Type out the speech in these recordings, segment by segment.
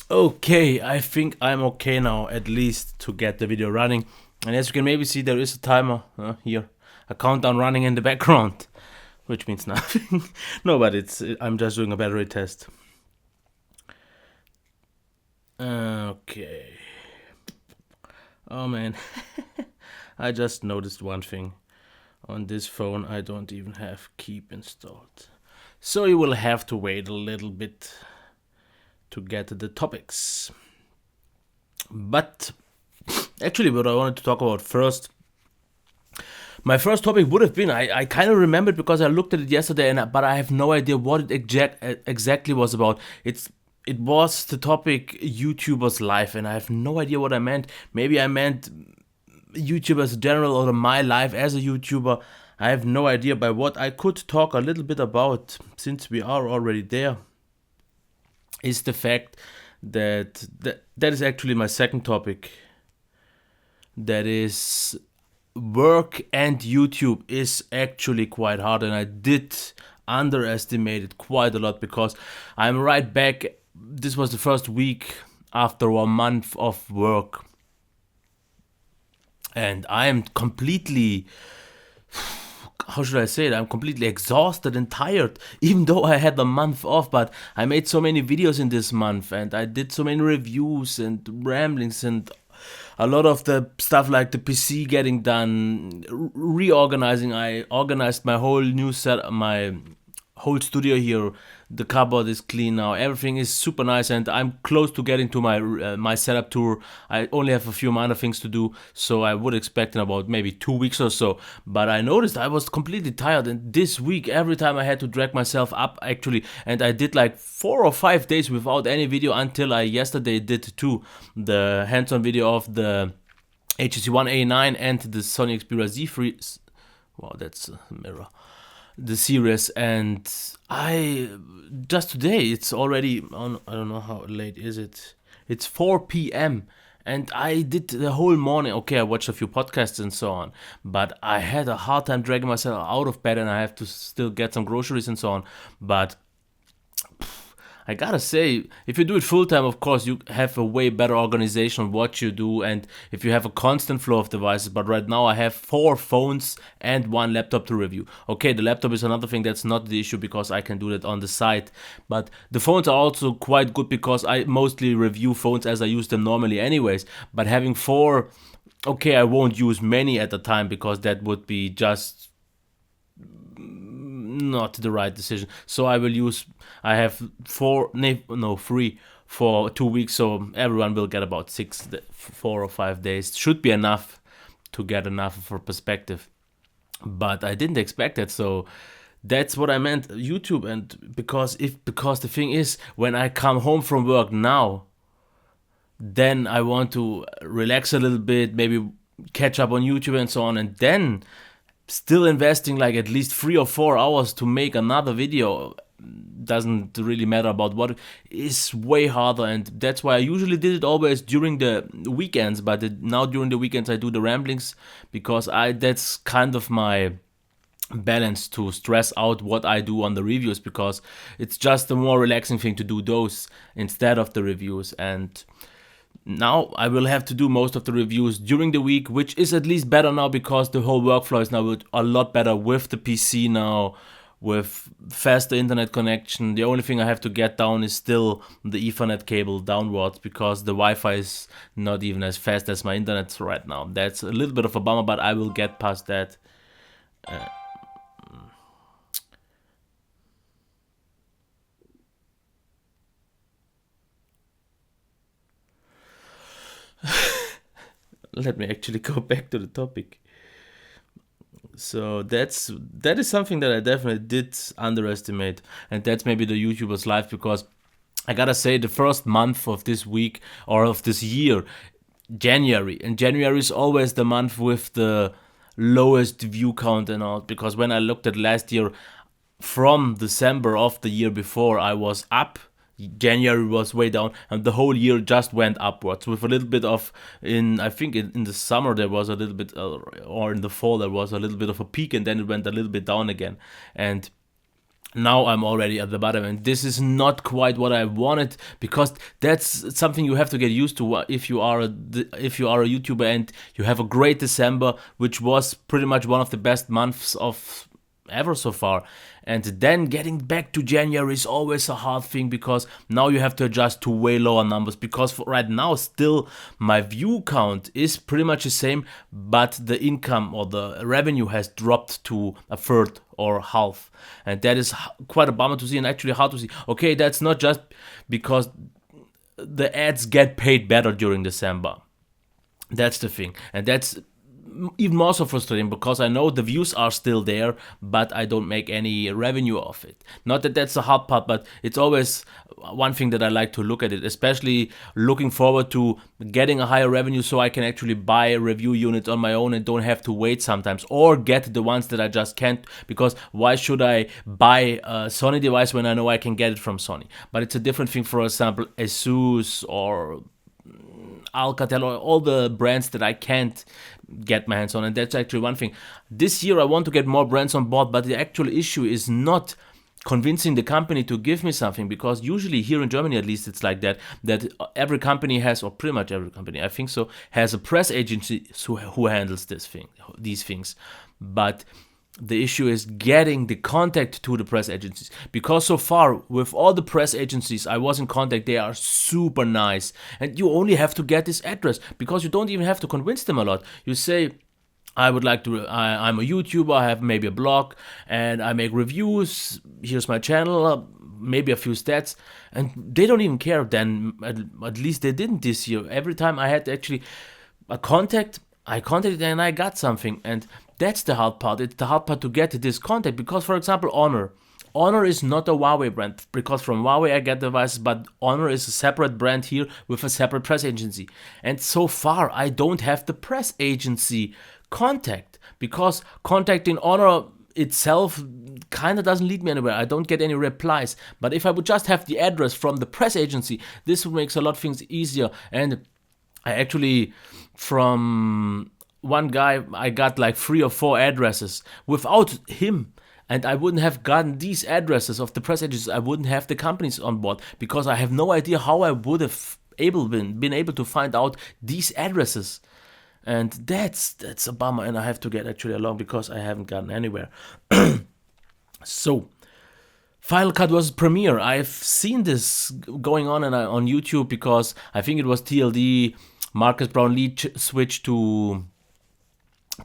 Okay, I think I'm okay now, at least to get the video running. And as you can maybe see, there is a timer here, a countdown running in the background, which means nothing. No, but I'm just doing a battery test. Okay. Oh man, I just noticed one thing. On this phone, I don't even have Keep installed. So you will have to wait a little bit to get the topics. But actually, what I wanted to talk about first, my first topic would have been, I kind of remembered because I looked at it yesterday, but I have no idea what it exactly was about. It was the topic YouTubers' life, and I have no idea what I meant. Maybe I meant YouTubers in general or my life as a YouTuber. I have no idea. By what I could talk a little bit about, since we are already there, is the fact that is actually my second topic. That is, work and YouTube is actually quite hard, and I did underestimate it quite a lot because I'm right back. This was the first week after a month of work, and I am completely, how should I say it? I'm completely exhausted and tired, even though I had a month off. But I made so many videos in this month, and I did so many reviews and ramblings and a lot of the stuff like the PC getting done, reorganizing. I organized my whole new set, my whole studio here. The cupboard is clean now. Everything is super nice, and I'm close to getting to my setup tour. I only have a few minor things to do, so I would expect in about maybe 2 weeks or so. But I noticed I was completely tired, and this week every time I had to drag myself up actually, and I did like 4 or 5 days without any video until I yesterday did two, the hands-on video of the HTC One A9 and the Sony Xperia Z3. Wow, that's a mirror. The series, and I just today it's already on. I don't know how late is it. It's 4 p.m. and I did the whole morning. Okay, I watched a few podcasts and so on, but I had a hard time dragging myself out of bed, and I have to still get some groceries and so on. But I gotta say, if you do it full time, of course, you have a way better organization of what you do, and if you have a constant flow of devices. But right now, I have 4 phones and one laptop to review. Okay, the laptop is another thing that's not the issue because I can do that on the side. But the phones are also quite good because I mostly review phones as I use them normally, anyways. But having four, okay, I won't use many at a time because that would be just not the right decision. So I have three for 2 weeks. So everyone will get about 4 or 5 days. Should be enough to get enough of a perspective. But I didn't expect that. So that's what I meant, YouTube. And because the thing is, when I come home from work now, then I want to relax a little bit, maybe catch up on YouTube and so on, and then still investing like at least 3 or 4 hours to make another video doesn't really matter about what is way harder. And that's why I usually did it always during the weekends, but now during the weekends I do the ramblings because that's kind of my balance to stress out what I do on the reviews, because it's just a more relaxing thing to do those instead of the reviews. And now I will have to do most of the reviews during the week, which is at least better now because the whole workflow is now a lot better with the PC now, with faster internet connection. The only thing I have to get down is still the Ethernet cable downwards because the Wi-Fi is not even as fast as my internet right now. That's a little bit of a bummer, but I will get past that. Let me actually go back to the topic. So that is something that I definitely did underestimate, and that's maybe the YouTuber's life, because I gotta say the first month of this week or of this year, January, and January is always the month with the lowest view count and all, because when I looked at last year, from December of the year before, I was up. January was way down, and the whole year just went upwards with a little bit of, I think in the summer there was a little bit, or in the fall there was a little bit of a peak, and then it went a little bit down again. And now I'm already at the bottom, and this is not quite what I wanted, because that's something you have to get used to if you are a YouTuber and you have a great December, which was pretty much one of the best months of ever so far. And then getting back to January is always a hard thing, because now you have to adjust to way lower numbers, because for right now still my view count is pretty much the same, but the income or the revenue has dropped to a third or half, and that is quite a bummer to see, and actually hard to see. Okay, that's not just because the ads get paid better during December. That's the thing, and that's even more so frustrating, because I know the views are still there, but I don't make any revenue off it. Not that that's the hard part, but it's always one thing that I like to look at it, especially looking forward to getting a higher revenue so I can actually buy review units on my own and don't have to wait sometimes, or get the ones that I just can't, because why should I buy a Sony device when I know I can get it from Sony? But it's a different thing, for example, Asus or Alcatel, or all the brands that I can't get my hands on, and that's actually one thing. This year I want to get more brands on board, but the actual issue is not convincing the company to give me something, because usually here in Germany at least it's like that every company has, or pretty much every company, I think so, has a press agency who handles these things. But the issue is getting the contact to the press agencies, because so far with all the press agencies I was in contact, they are super nice, and you only have to get this address, because you don't even have to convince them a lot. You say, I would like to, I'm a YouTuber, I have maybe a blog, and I make reviews, here's my channel, maybe a few stats, and they don't even care. Then at least they didn't this year. Every time I had actually a contact, I contacted and I got something, and that's the hard part. It's the hard part to get this contact, because, for example, Honor is not a Huawei brand, because from Huawei I get devices, but Honor is a separate brand here with a separate press agency. And so far I don't have the press agency contact, because contacting Honor itself kind of doesn't lead me anywhere. I don't get any replies. But if I would just have the address from the press agency, this would make a lot of things easier. And I actually, from one guy, I got like 3 or 4 addresses. Without him, and I wouldn't have gotten these addresses of the press agencies, I wouldn't have the companies on board, because I have no idea how I would have been able to find out these addresses. And that's a bummer, and I have to get actually along, because I haven't gotten anywhere. So, Final Cut versus Premiere. I've seen this going on YouTube, because I think it was TLD, Marcus Brownlee switched to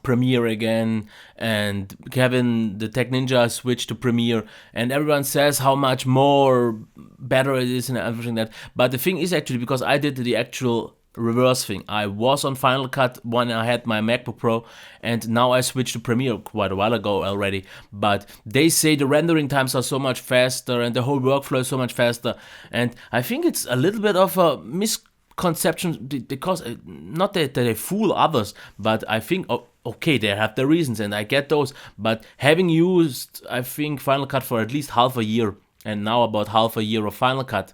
Premiere again, and Kevin the Tech Ninja switched to Premiere, and everyone says how much more better it is and everything that. But the thing is, actually, because I did the actual reverse thing. I was on Final Cut when I had my MacBook Pro, and now I switched to Premiere quite a while ago already. But they say the rendering times are so much faster and the whole workflow is so much faster, and I think it's a little bit of a misconception, because not that they fool others, but I think, okay, they have their reasons, and I get those. But having used, I think, Final Cut for at least half a year, and now about half a year of Final Cut,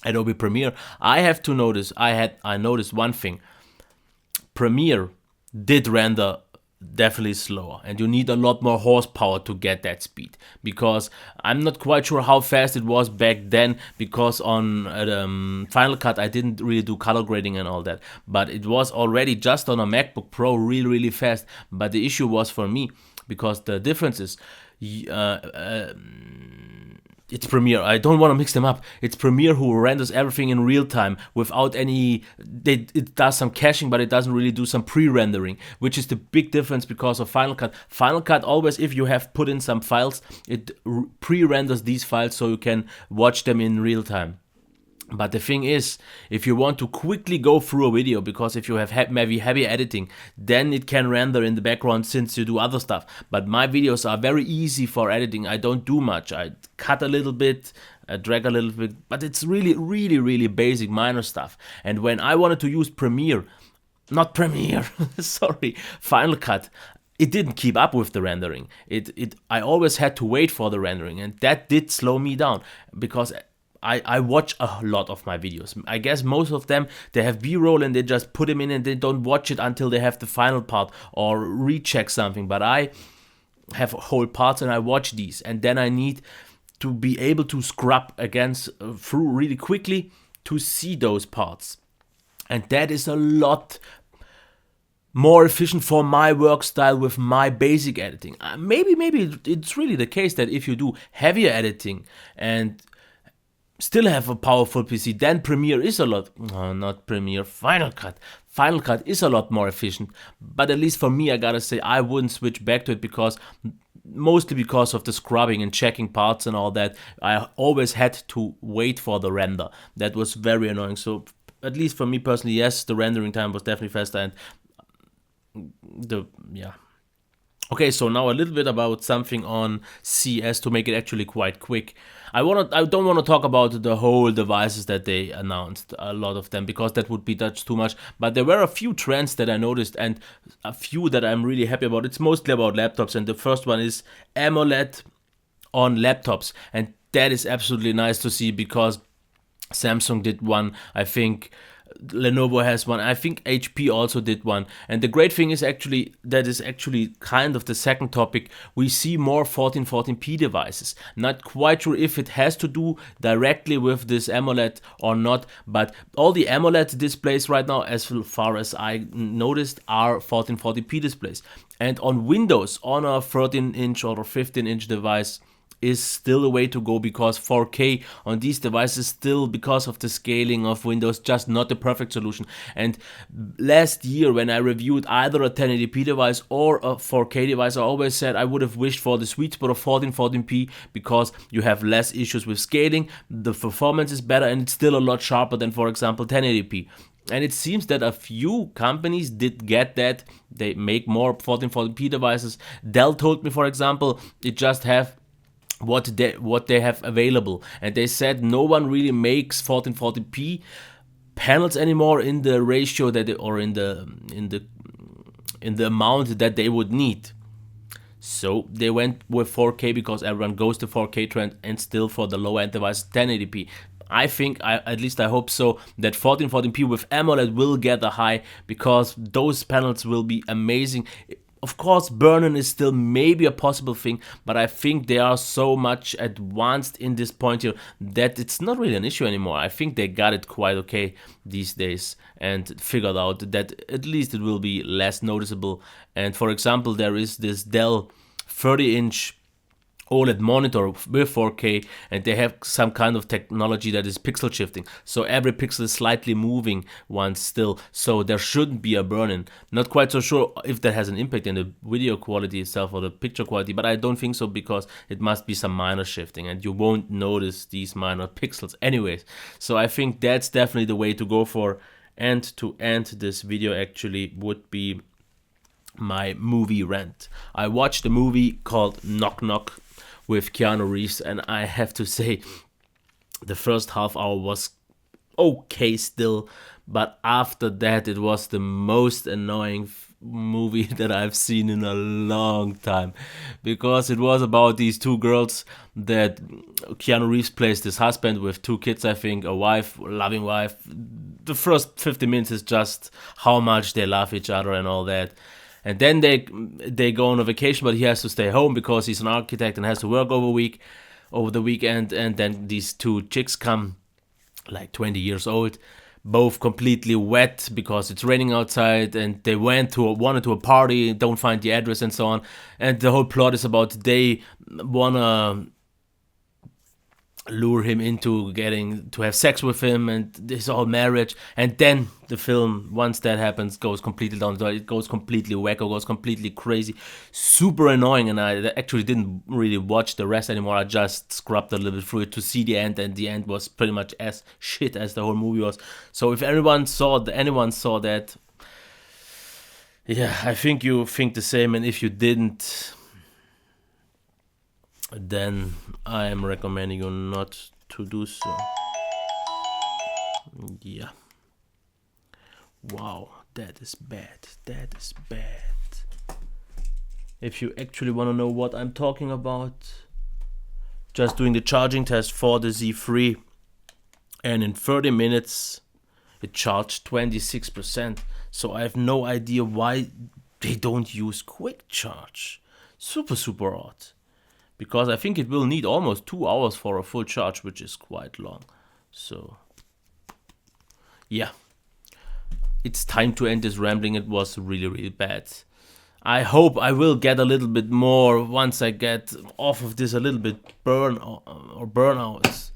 Adobe Premiere, I have to notice, I noticed one thing. Premiere did render definitely slower, and you need a lot more horsepower to get that speed, because I'm not quite sure how fast it was back then, because on Final Cut I didn't really do color grading and all that, but it was already just on a MacBook Pro really fast. But the issue was for me, because the difference is it's Premiere. I don't want to mix them up. It's Premiere who renders everything in real time without any. It does some caching, but it doesn't really do some pre-rendering, which is the big difference because of Final Cut. Final Cut always, if you have put in some files, it pre-renders these files so you can watch them in real time. But the thing is, if you want to quickly go through a video, because if you have maybe heavy editing, then it can render in the background since you do other stuff. But my videos are very easy for editing. I don't do much. I cut a little bit, drag a little bit, but it's really basic, minor stuff. And when I wanted to use sorry, Final Cut, it didn't keep up with the rendering. I always had to wait for the rendering, and that did slow me down, because I watch a lot of my videos. I guess most of them, they have B-roll and they just put them in and they don't watch it until they have the final part or recheck something. But I have whole parts and I watch these, and then I need to be able to scrub against through really quickly to see those parts. And that is a lot more efficient for my work style with my basic editing. Maybe it's really the case that if you do heavier editing and still have a powerful PC, then Premiere is a lot, not Premiere, Final Cut. Final Cut is a lot more efficient, but at least for me, I gotta say, I wouldn't switch back to it mostly because of the scrubbing and checking parts and all that. I always had to wait for the render. That was very annoying. So at least for me personally, yes, the rendering time was definitely faster, and Okay, so now a little bit about something on CES to make it actually quite quick. I don't want to talk about the whole devices that they announced, a lot of them, because that would be too much. But there were a few trends that I noticed and a few that I'm really happy about. It's mostly about laptops, and the first one is AMOLED on laptops, and that is absolutely nice to see because Samsung did one, I think Lenovo has one, I think HP also did one. And the great thing is that is actually kind of the second topic. We see more 1440p devices. Not quite sure if it has to do directly with this AMOLED or not, but all the AMOLED displays right now, as far as I noticed, are 1440p displays. And on Windows, on a 13-inch or 15-inch device, is still a way to go, because 4K on these devices still, because of the scaling of Windows, just not the perfect solution. And last year when I reviewed either a 1080p device or a 4K device, I always said I would have wished for the sweet spot of 1440p because you have less issues with scaling, the performance is better, and it's still a lot sharper than, for example, 1080p. And it seems that a few companies did get that. They make more 1440p devices. Dell told me, for example, it just have what they have available, and they said no one really makes 1440p panels anymore in the ratio that or in the amount that they would need. So they went with 4K because everyone goes to 4K trend, and still for the low end device 1080p. I think, at least I hope so, that 1440p with AMOLED will get a high, because those panels will be amazing. Of course, burn-in is still maybe a possible thing, but I think they are so much advanced in this point here that it's not really an issue anymore. I think they got it quite okay these days and figured out that at least it will be less noticeable. And for example, there is this Dell 30-inch OLED monitor with 4K, and they have some kind of technology that is pixel shifting, so every pixel is slightly moving once still, so there shouldn't be a burn-in. Not quite so sure if that has an impact in the video quality itself or the picture quality, but I don't think so, because it must be some minor shifting and you won't notice these minor pixels anyways. So I think that's definitely the way to go for. And to end this video actually would be my movie rant. I watched a movie called Knock Knock with Keanu Reeves, and I have to say the first half hour was okay still, but after that it was the most annoying movie that I've seen in a long time, because it was about these two girls that Keanu Reeves plays, this husband with two kids, I think, a wife, a loving wife. The first 50 minutes is just how much they love each other and all that. And then they go on a vacation, but he has to stay home because he's an architect and has to work over the weekend. And then these two chicks come, like 20 years old, both completely wet because it's raining outside, and they wanted to a party, don't find the address and so on. And the whole plot is about they wanna lure him into getting to have sex with him, and this whole marriage. And then the film, once that happens, goes completely down. It goes completely wacko, goes completely crazy, super annoying. And I actually didn't really watch the rest anymore. I just scrubbed a little bit through it to see the end, and the end was pretty much as shit as the whole movie was. So if anyone saw that, yeah, I think you think the same, and if you didn't, then I am recommending you not to do so. Yeah. Wow, that is bad. That is bad. If you actually want to know what I'm talking about, just doing the charging test for the Z3, and in 30 minutes it charged 26%. So I have no idea why they don't use quick charge. super odd. Because I think it will need almost 2 hours for a full charge, which is quite long. So, yeah. It's time to end this rambling. It was really bad. I hope I will get a little bit more once I get off of this a little bit burnout.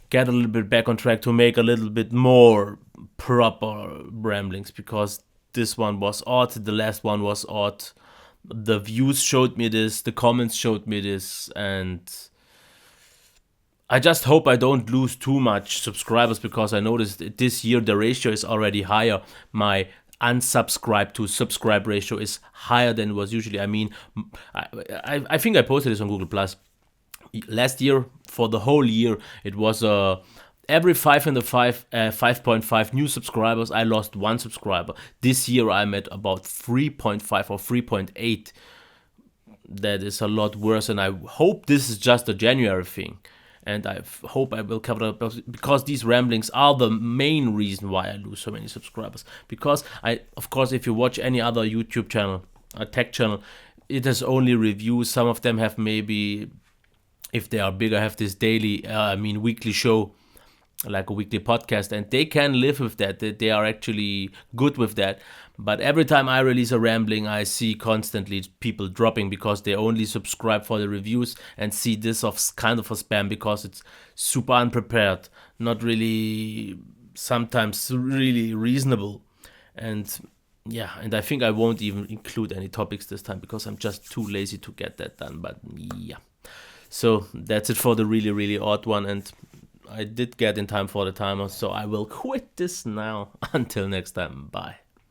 Get a little bit back on track to make a little bit more proper ramblings, because this one was odd, the last one was odd. The views showed me this, the comments showed me this, and I just hope I don't lose too much subscribers, because I noticed this year the ratio is already higher. My unsubscribe to subscribe ratio is higher than it was usually. I mean, I think I posted this on Google Plus. Last year, for the whole year, it was every 5.5 new subscribers, I lost 1 subscriber. This year, I'm at about 3.5 or 3.8. That is a lot worse, and I hope this is just a January thing. And I hope I will cover it, because these ramblings are the main reason why I lose so many subscribers. Because of course, if you watch any other YouTube channel, a tech channel, it has only reviews. Some of them have maybe, if they are bigger, have this weekly show, like a weekly podcast, and they can live with that. They are actually good with that. But every time I release a rambling, I see constantly people dropping, because they only subscribe for the reviews and see this of kind of a spam, because it's super unprepared, not really, sometimes really reasonable. And yeah, and I think I won't even include any topics this time, because I'm just too lazy to get that done. But yeah, so that's it for the really odd one, and I did get in time for the timer, so I will quit this now. Until next time, bye.